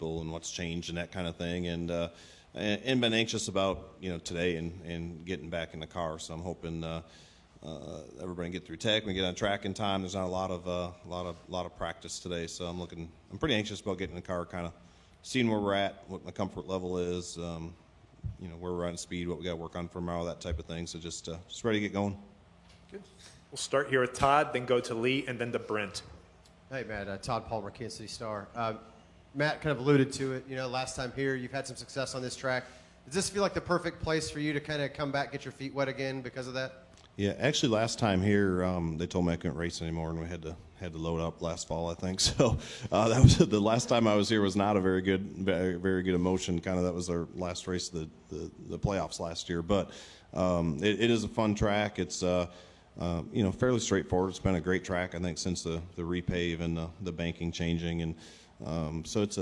people and what's changed and that kind of thing, and been anxious about today and getting back in the car. So I'm hoping everybody can get through tech, we get on track in time. There's not a lot of practice today, so I'm pretty anxious about getting in the car, kind of seeing where we're at, what my comfort level is, where we're at in speed, what we got to work on for tomorrow, that type of thing. So just ready to get going. Good. We'll start here with Todd, then go to Lee, and then to Brent. Hey, Matt. Todd Palmer, Kansas City Star. Matt kind of alluded to it. Last time here, you've had some success on this track. Does this feel like the perfect place for you to kind of come back, get your feet wet again because of that? Yeah, actually, last time here, they told me I couldn't race anymore, and we had to load up last fall, I think. So that was the last time I was here. Was not a very good emotion. Kind of that was our last race of the playoffs last year. But it is a fun track. It's fairly straightforward. It's been a great track, I think, since the repave and the banking changing, and so it's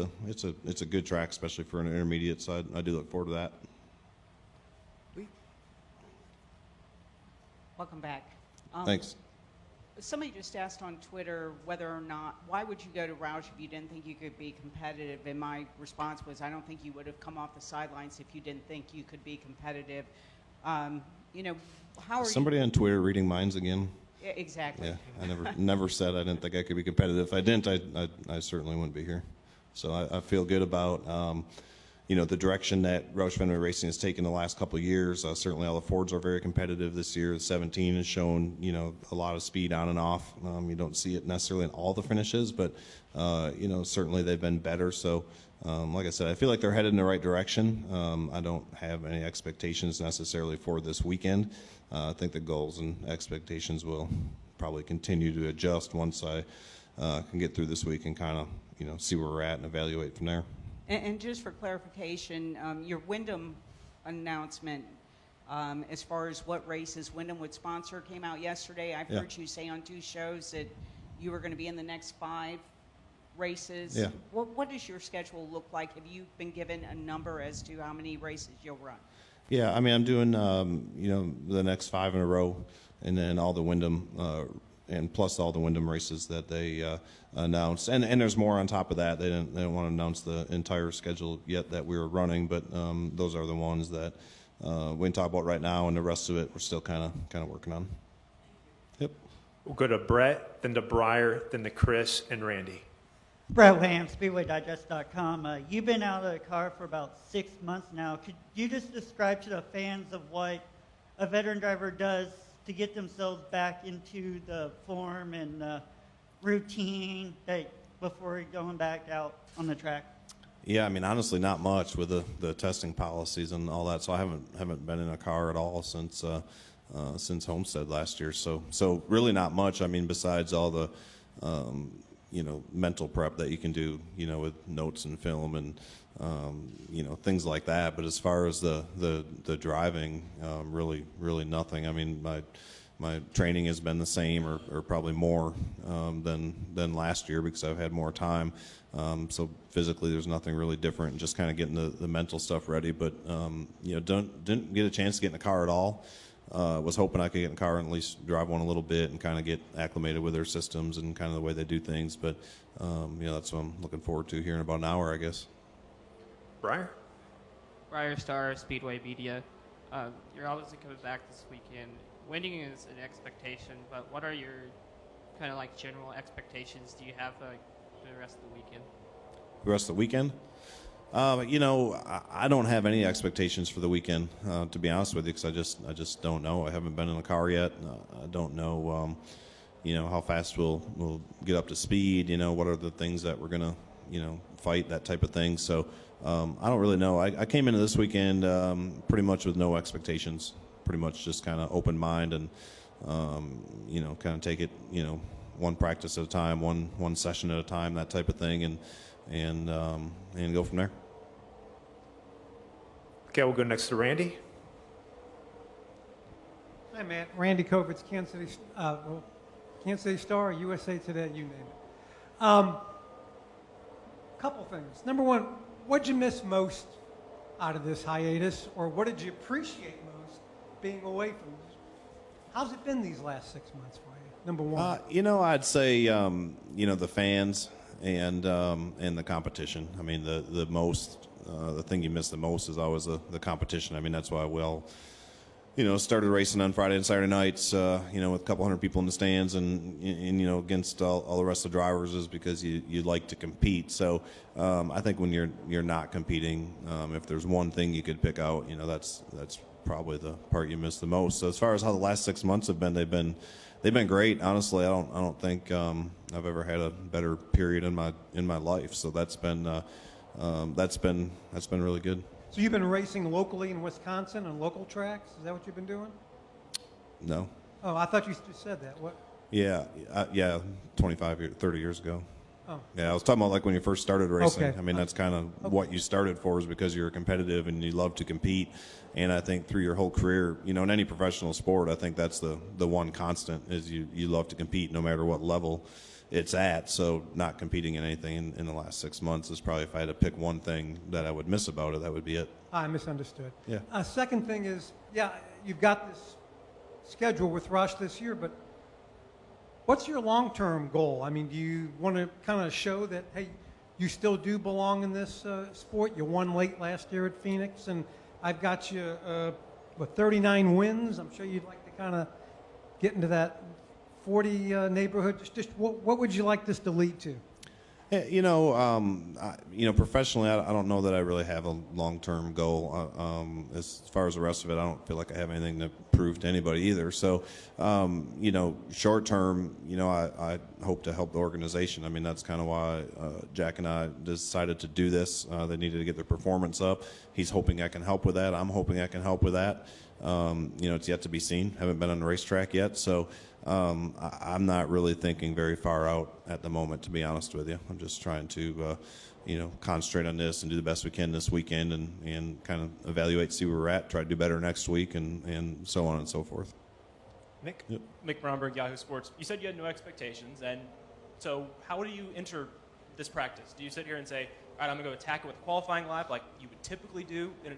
a good track, especially for an intermediate. So I do look forward to that. Welcome back. Thanks. Somebody just asked on Twitter whether or not, why would you go to Roush if you didn't think you could be competitive? And my response was, I don't think you would have come off the sidelines if you didn't think you could be competitive. How are Somebody on Twitter reading minds again? Yeah, exactly. Yeah, I never said I didn't think I could be competitive. If I didn't, I certainly wouldn't be here. So I feel good about the direction that Roush Fenway Racing has taken the last couple of years. Certainly all the Fords are very competitive this year. The 17 has shown, a lot of speed on and off. You don't see it necessarily in all the finishes, but, certainly they've been better. So, like I said, I feel like they're headed in the right direction. I don't have any expectations necessarily for this weekend. I think the goals and expectations will probably continue to adjust once I can get through this week and kind of, see where we're at and evaluate from there. And just for clarification, your Wyndham announcement, as far as what races Wyndham would sponsor, came out yesterday. I've heard you say on 2 shows that you were going to be in the next 5 races. Yeah. What does your schedule look like? Have you been given a number as to how many races you'll run? Yeah, I mean, I'm doing, the next 5 in a row, and then all the Wyndham, and plus all the Wyndham races that they announced. And there's more on top of that. They didn't want to announce the entire schedule yet that we were running, but those are the ones that we can talk about right now, and the rest of it we're still kind of working on. Yep. We'll go to Brett, then to Briar, then to Chris and Randy. Brett Williams, SpeedwayDigest.com. You've been out of the car for about 6 months now. Could you just describe to the fans of what a veteran driver does to get themselves back into the form and routine before going back out on the track? Yeah, I mean, honestly, not much with the testing policies and all that. So I haven't been in a car at all since Homestead last year. So really not much. I mean, besides all the mental prep that you can do, with notes and film and things like that. But as far as the driving, really nothing. I mean, my training has been the same or probably more than last year because I've had more time. So physically, there's nothing really different. Just kind of getting the mental stuff ready. But didn't get a chance to get in the car at all. Was hoping I could get in the car and at least drive one a little bit and kind of get acclimated with their systems and kind of the way they do things. But that's what I'm looking forward to here in about an hour, I guess. Briar? Briar Star, Speedway Media. You're obviously coming back this weekend. Winning is an expectation, but what are your kind of like general expectations do you have for the rest of the weekend? The rest of the weekend? I don't have any expectations for the weekend, to be honest with you, because I just don't know. I haven't been in a car yet. I don't know, how fast we'll get up to speed. What are the things that we're gonna, fight, that type of thing. So I don't really know. I came into this weekend pretty much with no expectations. Pretty much just kind of open mind and kind of take it, one practice at a time, one session at a time, that type of thing, and go from there. Okay, we'll go next to Randy. Hi, Matt. Randy Kovitz, Kansas City Star, USA Today, you name it. Couple things. Number one, what'd you miss most out of this hiatus, or what did you appreciate most being away from this? How's it been these last 6 months for you? Number one. I'd say, the fans, and the competition. I mean, the thing you miss the most is always the competition. I mean, that's why we all, started racing on Friday and Saturday nights, with a couple hundred people in the stands and against all the rest of the drivers, is because you like to compete. So I think when you're not competing, if there's one thing you could pick out, that's probably the part you miss the most. So as far as how the last 6 months have been, they've been great. Honestly, I don't think I've ever had a better period in my life. So that's been really good. So you've been racing locally in Wisconsin on local tracks? Is that what you've been doing? No. Oh, I thought you just said that. What? Yeah, 30 years ago. Oh. Yeah, I was talking about like when you first started racing. Okay. I mean, that's kind of what you started for, is because you're competitive and you love to compete. And I think through your whole career, in any professional sport, I think that's the one constant, is you love to compete no matter what level it's at. So not competing in anything in the last 6 months is probably, if I had to pick one thing that I would miss about it, that would be it. I misunderstood. Yeah. Second thing is, you've got this schedule with Rush this year, but what's your long-term goal? I mean, do you want to kind of show that, hey, you still do belong in this sport? You won late last year at Phoenix, and I've got you, 39 wins. I'm sure you'd like to kind of get into that 40 neighborhood. Just what would you like this to lead to? Professionally, I don't know that I really have a long-term goal. As far as the rest of it, I don't feel like I have anything to prove to anybody either. So, short-term, I hope to help the organization. I mean, that's kind of why Jack and I decided to do this. They needed to get their performance up. He's hoping I can help with that. I'm hoping I can help with that. It's yet to be seen. Haven't been on the racetrack yet, so I'm not really thinking very far out at the moment, to be honest with you. I'm just trying to, concentrate on this and do the best we can this weekend, and kind of evaluate, see where we're at, try to do better next week, and so on and so forth. Mick? Yep. Mick Bromberg, Yahoo Sports. You said you had no expectations, and so how do you enter this practice? Do you sit here and say, all right, I'm going to go attack it with a qualifying lap like you would typically do in a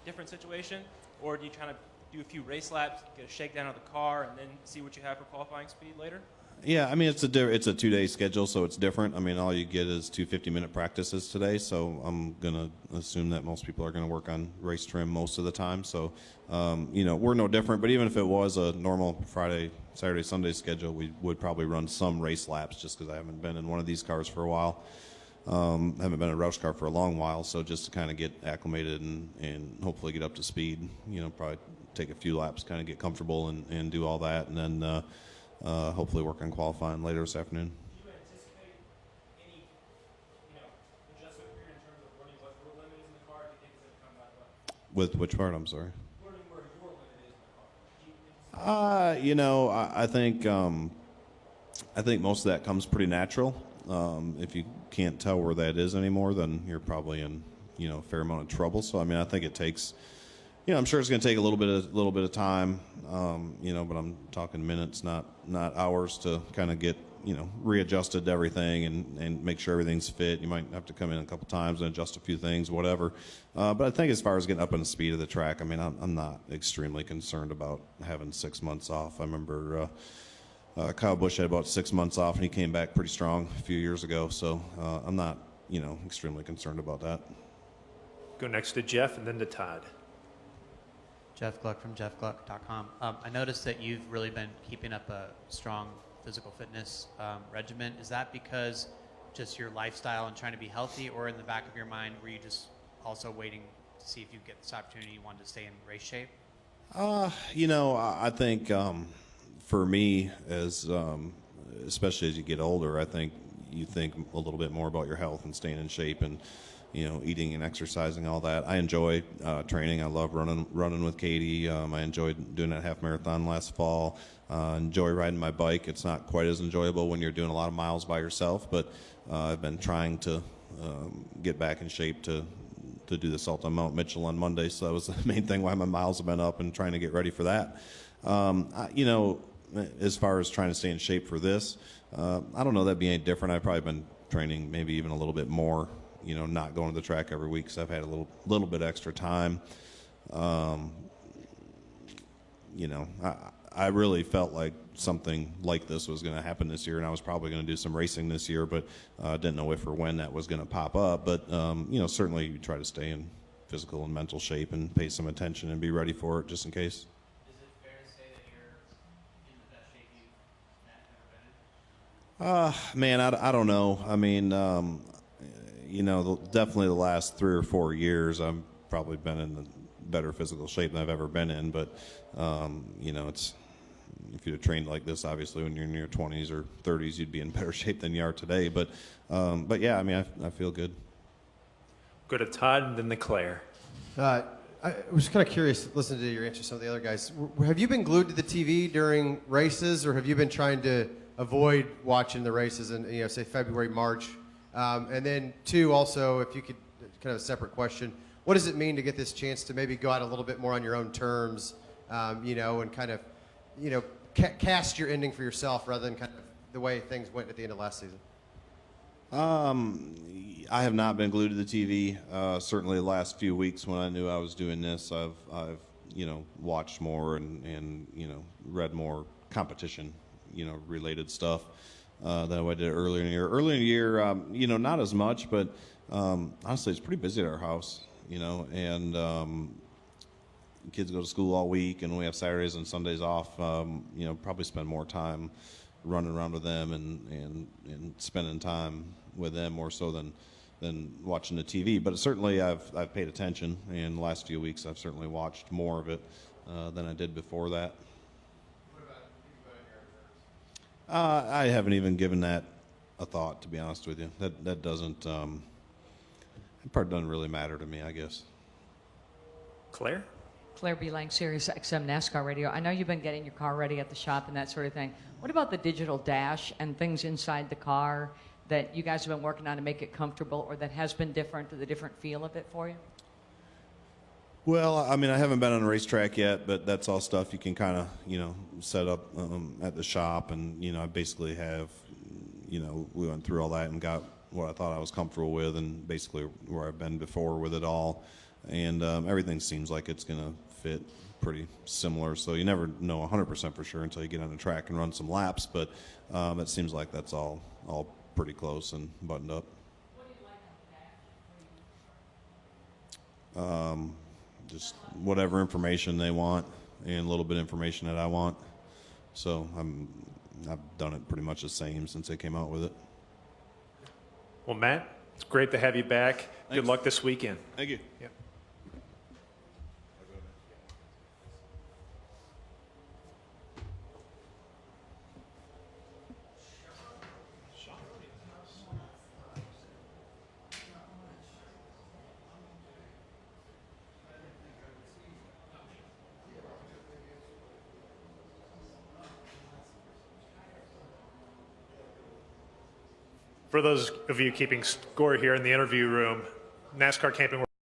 different situation? Or do you kind of do a few race laps, get a shakedown of the car, and then see what you have for qualifying speed later? Yeah, I mean, it's a 2-day schedule, so it's different. I mean, all you get is 2 50-minute practices today, so I'm going to assume that most people are going to work on race trim most of the time. So, we're no different, but even if it was a normal Friday, Saturday, Sunday schedule, we would probably run some race laps, just because I haven't been in one of these cars for a while. Haven't been in a Roush car for a long while, so just to kind of get acclimated and hopefully get up to speed, probably take a few laps, kind of get comfortable and do all that, and then hopefully work on qualifying later this afternoon. Do you anticipate any, adjustment period in terms of learning what your limit is in the car? Do you think it's going to come back up? With which part? I'm sorry. Learning where your limit is in the car. Do you I think most of that comes pretty natural. If you can't tell where that is anymore, then you're probably in, a fair amount of trouble. So, I mean, I think it takes, I'm sure it's going to take a little bit of time, but I'm talking minutes, not hours, to kind of get, readjusted to everything and make sure everything's fit. You might have to come in a couple times and adjust a few things, whatever. But I think as far as getting up on the speed of the track, I mean, I'm not extremely concerned about having 6 months off. I remember Kyle Busch had about 6 months off, and he came back pretty strong a few years ago. So I'm not, extremely concerned about that. Go next to Jeff and then to Todd. Jeff Gluck from jeffgluck.com. I noticed that you've really been keeping up a strong physical fitness regimen. Is that because just your lifestyle and trying to be healthy, or in the back of your mind were you just also waiting to see if you get this opportunity, you wanted to stay in race shape? I think for me, especially as you get older, I think you think a little bit more about your health and staying in shape and, eating and exercising, all that. I enjoy training. I love running with Katie. I enjoyed doing that half marathon last fall. Enjoy riding my bike. It's not quite as enjoyable when you're doing a lot of miles by yourself, but I've been trying to get back in shape to do the Salt on Mount Mitchell on Monday, so that was the main thing why my miles have been up, and trying to get ready for that. As far as trying to stay in shape for this, I don't know that'd be any different. I've probably been training maybe even a little bit more, not going to the track every week, because I've had a little bit extra time. I really felt like something like this was going to happen this year, and I was probably going to do some racing this year, but didn't know if or when that was going to pop up. But certainly you try to stay in physical and mental shape and pay some attention and be ready for it just in case. Is it fair to say that you're in the best shape you've ever been in? Man, I don't know. I mean, definitely the last 3 or 4 years, I've probably been in the better physical shape than I've ever been in. But, it's if you'd have trained like this, obviously, when you're in your 20s or 30s, you'd be in better shape than you are today. But yeah, I mean, I feel good. Go to Todd and then Leclerc. I was kind of curious, listening to your answer to some of the other guys. Have you been glued to the TV during races, or have you been trying to avoid watching the races in, say February, March? And then two, also, if you could, kind of a separate question, what does it mean to get this chance to maybe go out a little bit more on your own terms, and kind of, cast your ending for yourself rather than kind of the way things went at the end of last season? I have not been glued to the TV. Certainly the last few weeks when I knew I was doing this, I've watched more and read more competition, related stuff than I did earlier in the year. Earlier in the year, not as much, but honestly, it's pretty busy at our house, and kids go to school all week, and we have Saturdays and Sundays off. Probably spend more time running around with them and spending time with them more so than watching the TV. But certainly I've paid attention, and the last few weeks I've certainly watched more of it than I did before that. What about I haven't even given that a thought, to be honest with you. That doesn't that part doesn't really matter to me, I guess. Claire? Claire B. Lang, Sirius XM NASCAR Radio. I know you've been getting your car ready at the shop and that sort of thing. What about the digital dash and things inside the car that you guys have been working on to make it comfortable, or that has been different, or the different feel of it for you? Well, I mean, I haven't been on a racetrack yet, but that's all stuff you can kind of, set up at the shop. And, I basically have, we went through all that and got what I thought I was comfortable with, and basically where I've been before with it all. And everything seems like it's going to fit pretty similar. So you never know 100% for sure until you get on the track and run some laps. But it seems like that's all pretty close and buttoned up. What do you like on the dash? Just whatever information they want and a little bit of information that I want. So I've done it pretty much the same since they came out with it. Well, Matt, it's great to have you back. Thanks. Good luck this weekend. Thank you. Yep. For those of you keeping score here in the interview room, NASCAR Camping